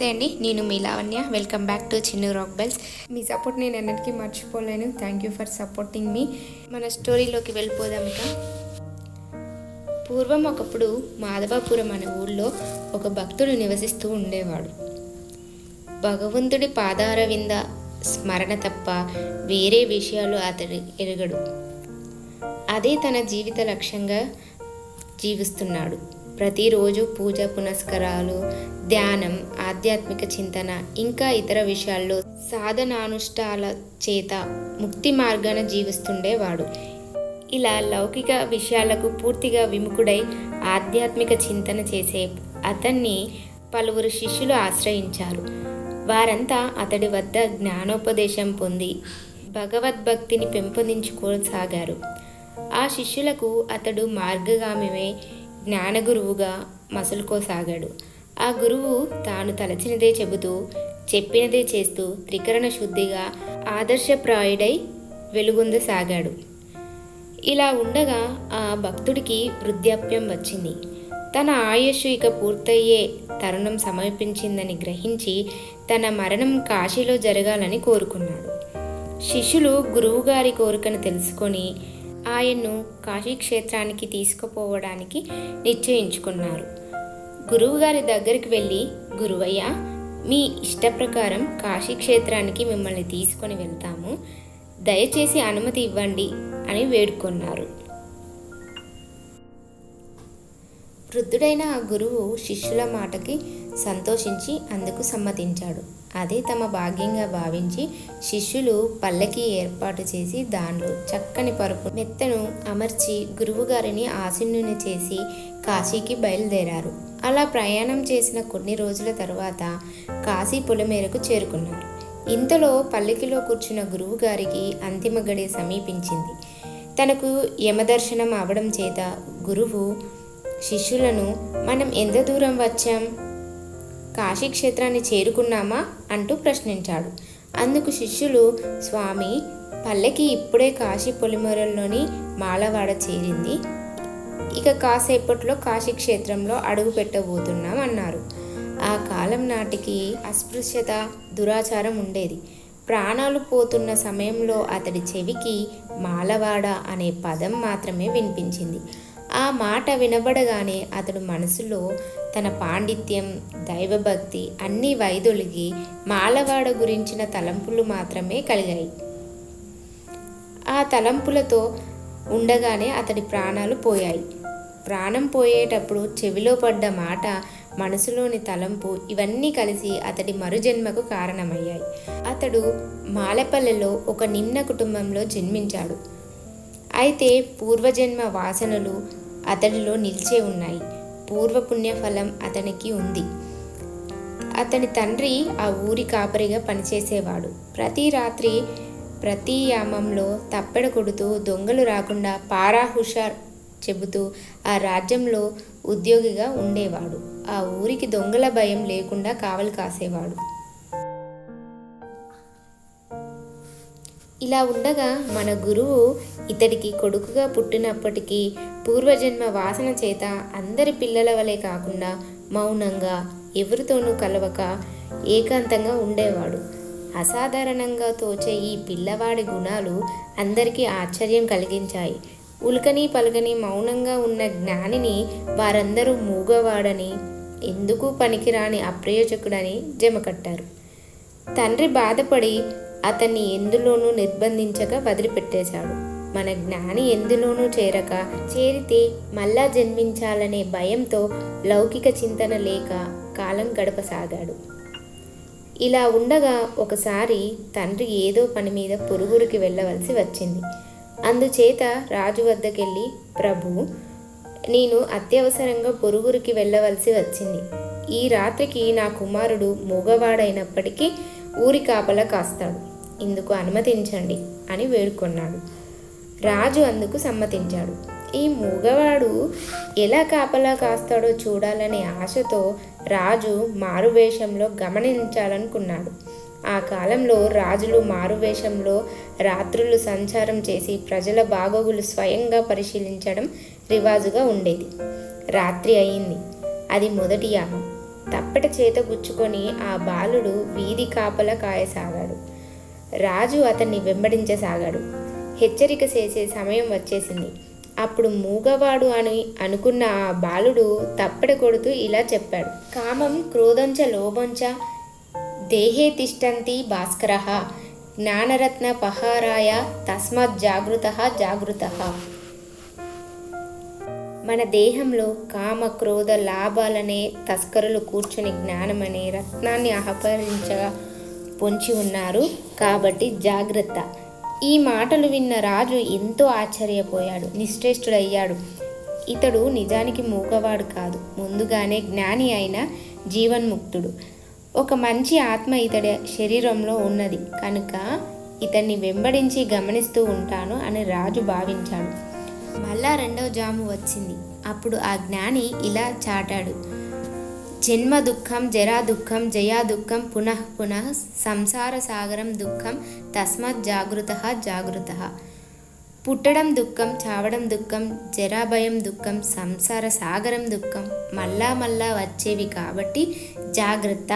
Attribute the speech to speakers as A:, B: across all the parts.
A: నమస్తే అండి, నేను మీ Lavanya. Welcome back to Chinnu rock bells. మీ సపోర్ట్ నేను ఎన్నటికీ మర్చిపోలేను. Thank you for supporting me. మన స్టోరీలోకి వెళ్ళిపోదాం. ఇక పూర్వం ఒకప్పుడు మాధవాపురం అనే ఊళ్ళో ఒక భక్తుడు నివసిస్తూ ఉండేవాడు. భగవంతుడి పాదారవింద స్మరణ తప్ప వేరే విషయాలు అతడు ఎరగడు. అదే తన జీవిత లక్ష్యంగా జీవిస్తున్నాడు. ప్రతిరోజు పూజ పునస్కారాలు, ధ్యానం, ఆధ్యాత్మిక చింతన, ఇంకా ఇతర విషయాల్లో సాధనానుష్ఠాల చేత ముక్తి మార్గాన జీవిస్తుండేవాడు. ఇలా లౌకిక విషయాలకు పూర్తిగా విముఖుడై ఆధ్యాత్మిక చింతన చేసే అతన్ని పలువురు శిష్యులు ఆశ్రయించారు. వారంతా అతడి వద్ద జ్ఞానోపదేశం పొంది భగవద్భక్తిని పెంపొందించుకోసాగారు. ఆ శిష్యులకు అతడు మార్గగామివై జ్ఞానగురువుగా మసులుకోసాగాడు. ఆ గురువు తాను తలచినదే చెబుతూ, చెప్పినదే చేస్తూ త్రికరణ శుద్ధిగా ఆదర్శప్రాయుడై వెలుగొందసాగాడు. ఇలా ఉండగా ఆ భక్తుడికి వృద్ధాప్యం వచ్చింది. తన ఆయుష్ ఇక పూర్తయ్యే తరుణం సమీపించిందని గ్రహించి తన మరణం కాశీలో జరగాలని కోరుకున్నాడు. శిష్యులు గురువుగారి కోరికను తెలుసుకొని ఆయన్ను కాశీక్షేత్రానికి తీసుకుపోవడానికి నిశ్చయించుకున్నారు. గురువుగారి దగ్గరికి వెళ్ళి, గురువయ్య, మీ ఇష్ట ప్రకారం కాశీక్షేత్రానికి మిమ్మల్ని తీసుకొని వెళ్తాము, దయచేసి అనుమతి ఇవ్వండి అని వేడుకొన్నారు. వృద్ధుడైన ఆ గురువు శిష్యుల మాటకి సంతోషించి అందుకు సమ్మతించాడు. అదే తమ భాగ్యంగా భావించి శిష్యులు పల్లకి ఏర్పాటు చేసి దానిలో చక్కని పరుపు మెత్తను అమర్చి గురువుగారిని ఆసీనుని చేసి కాశీకి బయలుదేరారు. అలా ప్రయాణం చేసిన కొన్ని రోజుల తర్వాత కాశీ పొలిమేరకు చేరుకున్నారు. ఇంతలో పల్లకిలో కూర్చున్న గురువుగారికి అంతిమ గడియ సమీపించింది. తనకు యమదర్శనం అవడం చేత గురువు శిష్యులను, మనం ఎంత దూరం వచ్చాం, కాశీక్షేత్రాన్ని చేరుకున్నామా అంటూ ప్రశ్నించాడు. అందుకు శిష్యులు, స్వామి, పల్లకి ఇప్పుడే కాశీ పొలిమేరల్లోని మాలవాడ చేరింది, ఇక కాసేపట్లో కాశీక్షేత్రంలో అడుగు పెట్టబోతున్నాం అన్నారు. ఆ కాలం నాటికి అస్పృశ్యత, దురాచారం ఉండేది. ప్రాణాలు పోతున్న సమయంలో అతడి చెవికి మాలవాడ అనే పదం మాత్రమే వినిపించింది. ఆ మాట వినబడగానే అతడు మనసులో తన పాండిత్యం, దైవభక్తి అన్నీ వైదొలిగి మాలవాడ గురించిన తలంపులు మాత్రమే కలిగాయి. ఆ తలంపులతో ఉండగానే అతడి ప్రాణాలు పోయాయి. ప్రాణం పోయేటప్పుడు చెవిలో పడ్డ మాట, మనసులోని తలంపు ఇవన్నీ కలిసి అతడి మరుజన్మకు కారణమయ్యాయి. అతడు మాలపల్లెలో ఒక నిమ్న కుటుంబంలో జన్మించాడు. అయితే పూర్వజన్మ వాసనలు అతడిలో నిలిచే ఉన్నాయి. పూర్వపుణ్యఫలం అతనికి ఉంది. అతని తండ్రి ఆ ఊరి కాపరిగా పనిచేసేవాడు. ప్రతి రాత్రి ప్రతి యామంలో తప్పెడ కొడుతూ దొంగలు రాకుండా పారా హుషార్ చెబుతూ ఆ రాజ్యంలో ఉద్యోగిగా ఉండేవాడు. ఆ ఊరికి దొంగల భయం లేకుండా కావలి కాసేవాడు. ఇలా ఉండగా మన గురువు ఇతడికి కొడుకుగా పుట్టినప్పటికీ పూర్వజన్మ వాసన చేత అందరి పిల్లల వలె కాకుండా మౌనంగా, ఎవరితోనూ కలవక ఏకాంతంగా ఉండేవాడు. అసాధారణంగా తోచే ఈ పిల్లవాడి గుణాలు అందరికీ ఆశ్చర్యం కలిగించాయి. ఉల్కని పలుకని మౌనంగా ఉన్న జ్ఞానిని వారందరూ మూగవాడని, ఎందుకు పనికిరాని అప్రయోజకుడని జమకట్టారు. తండ్రి బాధపడి అతన్ని ఎందులోనూ నిర్బంధించక వదిలిపెట్టేశాడు. మన జ్ఞాని ఎందులోనూ చేరితే మళ్ళా జన్మించాలనే భయంతో లౌకిక చింతన లేక కాలం గడపసాగాడు. ఇలా ఉండగా ఒకసారి తండ్రి ఏదో పని మీద పొరుగురికి వెళ్ళవలసి వచ్చింది. అందుచేత రాజు వద్దకెళ్ళి, ప్రభు, నేను అత్యవసరంగా పొరుగురికి వెళ్ళవలసి వచ్చింది. ఈ రాత్రికి నా కుమారుడు మూగవాడైనప్పటికీ ఊరి కాపలా కాస్తాడు, ఇందుకు అనుమతించండి అని వేడుకొన్నాడు. రాజు అందుకు సమ్మతించాడు. ఈ మూగవాడు ఎలా కాపలా కాస్తాడో చూడాలనే ఆశతో రాజు మారువేషంలో గమనించాలనుకున్నాడు. ఆ కాలంలో రాజులు మారువేషంలో రాత్రులు సంచారం చేసి ప్రజల బాగోగులు స్వయంగా పరిశీలించడం రివాజుగా ఉండేది. రాత్రి అయింది. అది మొదటి యామం. తప్పెట చేత గుచ్చుకొని ఆ బాలుడు వీధి కాపలా కాయసాగాడు. రాజు అతన్ని వెంబడించసాగాడు. హెచ్చరిక చేసే సమయం వచ్చేసింది. అప్పుడు మూగవాడు అని అనుకున్న ఆ బాలుడు తప్పెట కొడుతూ ఇలా చెప్పాడు: కామం క్రోధంచ లోభంచ దేహే తిష్టంతి భాస్కరః జ్ఞానరత్న పహారాయ తస్మాత్ జాగృతః జాగృతః. మన దేహంలో కామ క్రోధ లాభాలనే తస్కరులు కూర్చొని జ్ఞానమనే రత్నాన్ని అపహరించగా పొంచి ఉన్నారు, కాబట్టి జాగ్రత్త. ఈ మాటలు విన్న రాజు ఎంతో ఆశ్చర్యపోయాడు, నిశ్చేష్టుడయ్యాడు. ఇతడు నిజానికి మూగవాడు కాదు, ముందుగానే జ్ఞాని అయిన జీవన్ముక్తుడు. ఒక మంచి ఆత్మ ఇతడి శరీరంలో ఉన్నది కనుక ఇతన్ని వెంబడించి గమనిస్తూ ఉంటాను అని రాజు భావించాడు. మళ్ళా రెండవ జాము వచ్చింది. అప్పుడు ఆ జ్ఞాని ఇలా చాటాడు: జన్మ దుఃఖం, జరా దుఃఖం, జయా దుఃఖం, పునః పునః సంసార సాగరం దుఃఖం, తస్మాత్ జాగృతః జాగృతః. పుట్టడం దుఃఖం, చావడం దుఃఖం, జరాభయం దుఃఖం, సంసార సాగరం దుఃఖం, మళ్ళా మళ్ళా వచ్చేవి కాబట్టి జాగ్రత్త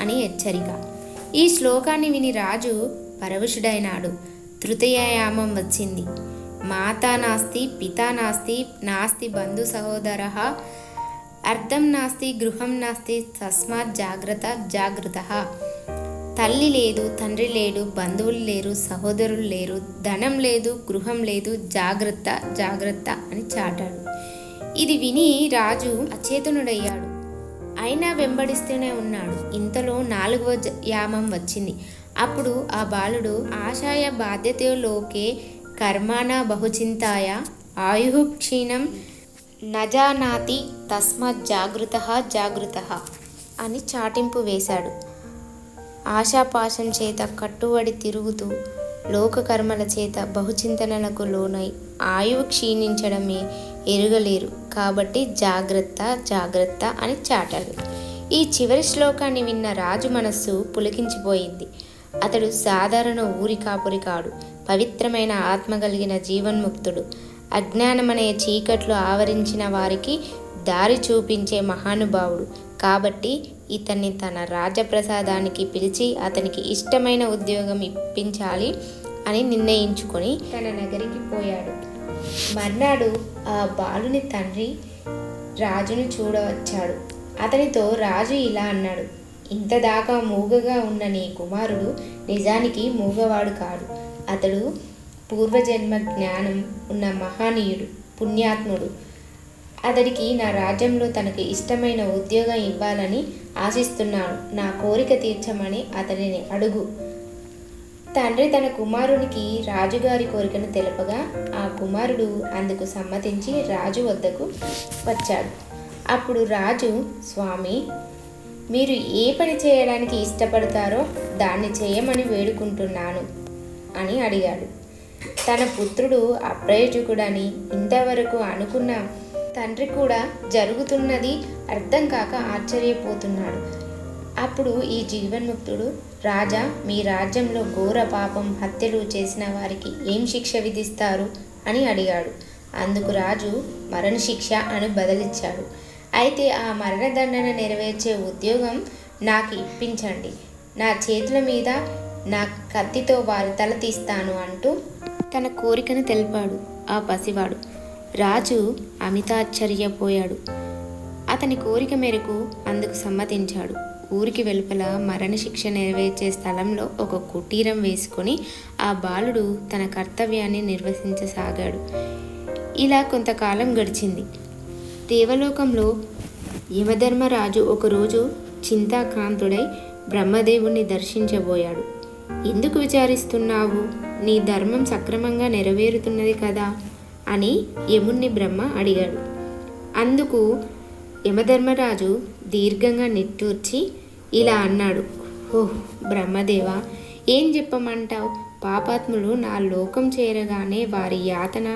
A: అని హెచ్చరిక. ఈ శ్లోకాన్ని విని రాజు పరవశుడైనాడు. తృతీయాయామం వచ్చింది. మాతా నాస్తి, పితా నాస్తి, నాస్తి బంధు సహోదరః, అర్థం నాస్తి, గృహం నాస్తి, తస్మాత్ జాగ్రత్త జాగృతః. తల్లి లేదు, తండ్రి లేడు, బంధువులు లేరు, సహోదరులు లేరు, ధనం లేదు, గృహం లేదు, జాగ్రత్త జాగ్రత్త అని చాటాడు. ఇది విని రాజు అచేతనుడయ్యాడు. అయినా వెంబడిస్తూనే ఉన్నాడు. ఇంతలో 4వ యామం వచ్చింది. అప్పుడు ఆ బాలుడు ఆశాయ బాధ్యతలోకే కర్మాణ బహుచింతాయ ఆయు క్షీణం నజానాతి తస్మాత్ జాగృతః జాగృతః అని చాటింపు వేశాడు. ఆశాపాశం చేత కట్టుబడి తిరుగుతూ లోకకర్మల చేత బహుచింతనలకు లోనై ఆయువు క్షీణించడమే ఎరుగలేరు, కాబట్టి జాగ్రత్త జాగ్రత్త అని చాటాడు. ఈ చివరి శ్లోకాన్ని విన్న రాజు మనస్సు పులకించిపోయింది. అతడు సాధారణ ఊరి కాపురి కాడు, పవిత్రమైన ఆత్మ కలిగిన జీవన్ముక్తుడు. అజ్ఞానమనే చీకట్లు ఆవరించిన వారికి దారి చూపించే మహానుభావుడు. కాబట్టి ఇతన్ని తన రాజప్రసాదానికి పిలిచి అతనికి ఇష్టమైన ఉద్యోగం ఇప్పించాలి అని నిర్ణయించుకొని తన నగరికి పోయాడు. మర్నాడు ఆ బాలుని తండ్రి రాజును చూడవచ్చాడు. అతనితో రాజు ఇలా అన్నాడు: ఇంతదాకా మూగగా ఉన్న నీ కుమారుడు నిజానికి మూగవాడు కాడు. అతడు పూర్వజన్మ జ్ఞానం ఉన్న మహనీయుడు, పుణ్యాత్ముడు. అతడికి నా రాజ్యంలో తనకు ఇష్టమైన ఉద్యోగం ఇవ్వాలని ఆశిస్తున్నాను. నా కోరిక తీర్చమని అతడిని అడుగు. తండ్రి తన కుమారునికి రాజుగారి కోరికను తెలపగా ఆ కుమారుడు అందుకు సమ్మతించి రాజు వద్దకు వచ్చాడు. అప్పుడు రాజు: స్వామి, మీరు ఏ పని చేయడానికి ఇష్టపడతారో దాన్ని చేయమని వేడుకుంటున్నాను అని అడిగాడు. తన పుత్రుడు అప్రయోజకుడని ఇంతవరకు అనుకున్న తండ్రి కూడా జరుగుతున్నది అర్థం కాక ఆశ్చర్యపోతున్నాడు. అప్పుడు ఈ జీవన్ముక్తుడు: రాజా, మీ రాజ్యంలో ఘోర పాపం, హత్యలు చేసిన వారికి ఏం శిక్ష విధిస్తారు అని అడిగాడు. అందుకు రాజు మరణశిక్ష అని బదులిచ్చాడు. అయితే ఆ మరణదండన నెరవేర్చే ఉద్యోగం నాకు ఇప్పించండి. నా చేతుల మీద నా కత్తితో వారి తల తీస్తాను అంటూ తన కోరికను తెలిపాడు ఆ పసివాడు. రాజు అమితాశ్చర్యపోయాడు. అతని కోరిక మేరకు అందుకు సమ్మతించాడు. ఊరికి వెలుపల మరణశిక్ష నెరవేర్చే స్థలంలో ఒక కుటీరం వేసుకొని ఆ బాలుడు తన కర్తవ్యాన్ని నిర్వహించసాగాడు. ఇలా కొంతకాలం గడిచింది. దేవలోకంలో యమధర్మరాజు ఒకరోజు చింతాక్రాంతుడై బ్రహ్మదేవుణ్ణి దర్శించబోయాడు. ఎందుకు విచారిస్తున్నావు? నీ ధర్మం సక్రమంగా నెరవేరుతున్నది కదా అని యముణ్ణి బ్రహ్మ అడిగాడు. అందుకు యమధర్మరాజు దీర్ఘంగా నిట్టూర్చి ఇలా అన్నాడు: ఓహ్ బ్రహ్మదేవా, ఏం చెప్పమంటావు? పాపాత్ములు నా లోకం చేరగానే వారి యాతన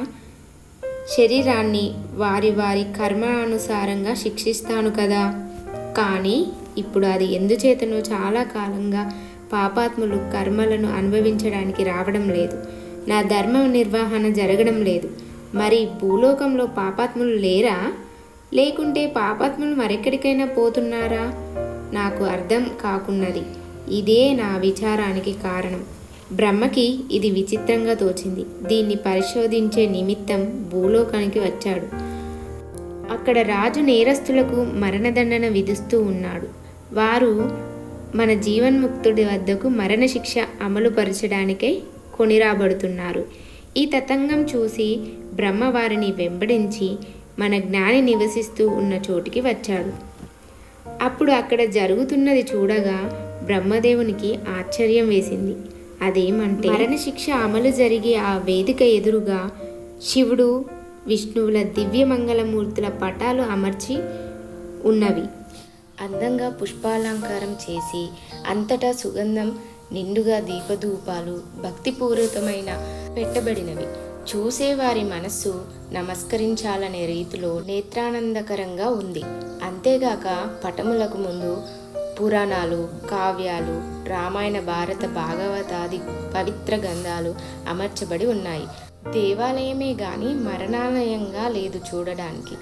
A: శరీరాన్ని వారి వారి కర్మానుసారంగా శిక్షిస్తాను కదా. కానీ ఇప్పుడు అది ఎందుచేతనో చాలా కాలంగా పాపాత్ములు కర్మలను అనుభవించడానికి రావడం లేదు. నా ధర్మ నిర్వహణ జరగడం లేదు. మరి భూలోకంలో పాపాత్ములు లేరా లేకుంటే పాపాత్ములు మరెక్కడికైనా పోతున్నారా? నాకు అర్థం కాకున్నది. ఇదే నా విచారానికి కారణం. బ్రహ్మకి ఇది విచిత్రంగా తోచింది. దీన్ని పరిశోధించే నిమిత్తం భూలోకానికి వచ్చాడు. అక్కడ రాజు నేరస్తులకు మరణదండన విధిస్తూ ఉన్నాడు. వారు మన జీవన్ముక్తుడి వద్దకు మరణశిక్ష అమలుపరచడానికై కొనిరాబడుతున్నారు. ఈ తతంగం చూసి బ్రహ్మ వారిని వెంబడించి మన జ్ఞాని నివసిస్తూ ఉన్న చోటికి వచ్చాడు. అప్పుడు అక్కడ జరుగుతున్నది చూడగా బ్రహ్మదేవునికి ఆశ్చర్యం వేసింది. అదేమంటే మరణశిక్ష అమలు జరిగే ఆ వేదిక ఎదురుగా శివుడు విష్ణువుల దివ్యమంగళమూర్తుల పటాలు అమర్చి ఉన్నవి. అందంగా పుష్పాలంకారం చేసి అంతటా సుగంధం నిండుగా దీపధూపాలు భక్తిపూరితమైన పెట్టబడినవి. చూసేవారి మనస్సు నమస్కరించాలనే రీతిలో నేత్రానందకరంగా ఉంది. అంతేగాక పటములకు ముందు పురాణాలు, కావ్యాలు, రామాయణ, భారత, భాగవతాది పవిత్ర గ్రంథాలు అమర్చబడి ఉన్నాయి. దేవాలయమే గాని మరణాలయంగా లేదు చూడడానికి.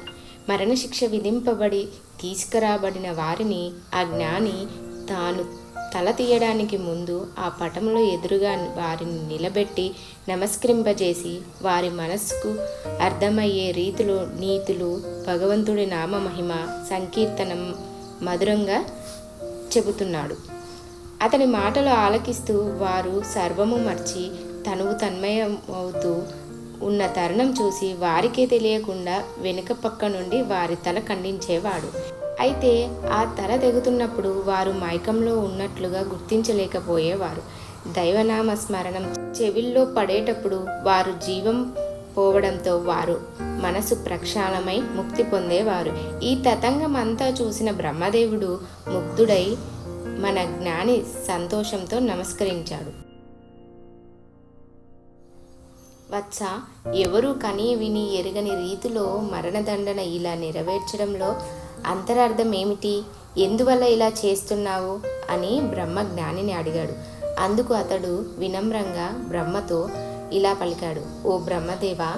A: మరణశిక్ష విధింపబడి తీసుకురాబడిన వారిని ఆ జ్ఞాని తాను తల తీయడానికి ముందు ఆ పటంలో ఎదురుగా వారిని నిలబెట్టి నమస్కరింపజేసి వారి మనస్సుకు అర్థమయ్యే రీతిలో నీతులు, భగవంతుడి నామమహిమ సంకీర్తనం మధురంగా చెబుతున్నాడు. అతని మాటలు ఆలకిస్తూ వారు సర్వము మర్చి తనువు తన్మయం అవుతూ ఉన్న తరుణం చూసి వారికే తెలియకుండా వెనుక పక్క నుండి వారి తల ఖండించేవాడు. అయితే ఆ తల తెగుతున్నప్పుడు వారు మైకంలో ఉన్నట్లుగా గుర్తించలేకపోయేవారు. దైవనామ స్మరణం చెవిల్లో పడేటప్పుడు వారు జీవం పోవడంతో వారు మనసు ప్రక్షాళనమై ముక్తి పొందేవారు. ఈ తతంగం అంతా చూసిన బ్రహ్మదేవుడు ముగ్ధుడై మన జ్ఞాని సంతోషంతో నమస్కరించాడు. వత్స, ఎవరు కని విని ఎరగని రీతిలో మరణదండన ఇలా నెరవేర్చడంలో అంతరార్థం ఏమిటి? ఎందువల్ల ఇలా చేస్తున్నావు అని బ్రహ్మ జ్ఞానిని అడిగాడు. అందుకు అతడు వినమ్రంగా బ్రహ్మతో ఇలా పలికాడు. ఓ బ్రహ్మదేవా,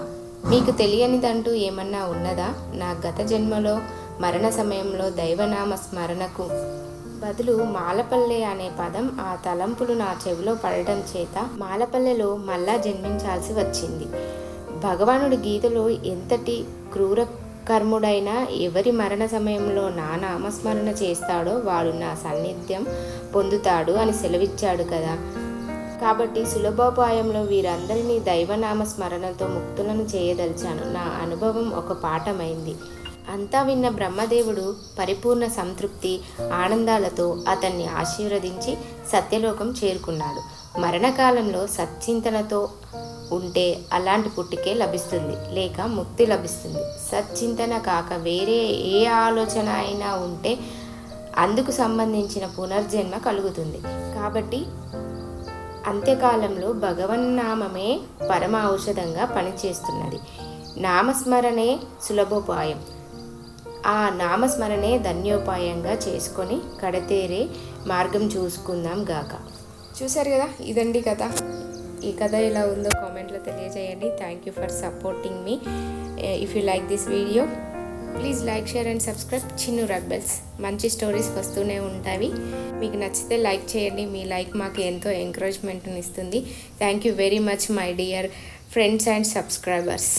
A: మీకు తెలియనిదంటూ ఏమన్నా ఉన్నదా? నా గత జన్మలో మరణ సమయంలో దైవనామ స్మరణకు బదులు మాలపల్లె అనే పదం ఆ తలంపులు నా చెవిలో పడటం చేత మాలపల్లెలో మళ్ళా జన్మించాల్సి వచ్చింది. భగవానుడి గీతలో ఎంతటి క్రూర కర్ముడైనా ఎవరి మరణ సమయంలో నా నామస్మరణ చేస్తాడో వాడు నా సాన్నిధ్యం పొందుతాడు అని సెలవిచ్చాడు కదా. కాబట్టి సులభోపాయంలో వీరందరినీ దైవనామ స్మరణతో ముక్తులను చేయదలిచాను. నా అనుభవం ఒక పాఠమైంది. అంతా విన్న బ్రహ్మదేవుడు పరిపూర్ణ సంతృప్తి ఆనందాలతో అతన్ని ఆశీర్వదించి సత్యలోకం చేరుకున్నాడు. మరణకాలంలో సచ్చింతనతో ఉంటే అలాంటి పుట్టికే లభిస్తుంది, లేక ముక్తి లభిస్తుంది. సచ్చింతన కాక వేరే ఏ ఆలోచన అయినా ఉంటే అందుకు సంబంధించిన పునర్జన్మ కలుగుతుంది. కాబట్టి అంత్యకాలంలో భగవన్నామమే పరమ ఔషధంగా పనిచేస్తున్నది. నామస్మరణే సులభోపాయం. ఆ నామస్మరణే ధన్యోపాయంగా చేసుకొని కడతేరే మార్గం చూసుకుందాం గాక. చూసారు కదా, ఇదండి కథ. ఈ కథ ఎలా ఉందో కామెంట్లో తెలియజేయండి. Thank you for supporting me. If you like this video please like, share and subscribe. Chinnu రగ్బెల్స్ మంచి స్టోరీస్ వస్తూనే ఉంటాయి. మీకు నచ్చితే లైక్ చేయండి. మీ లైక్ మాకు ఎంతో ఎంకరేజ్మెంట్ని ఇస్తుంది. Thank you very much my dear friends and subscribers.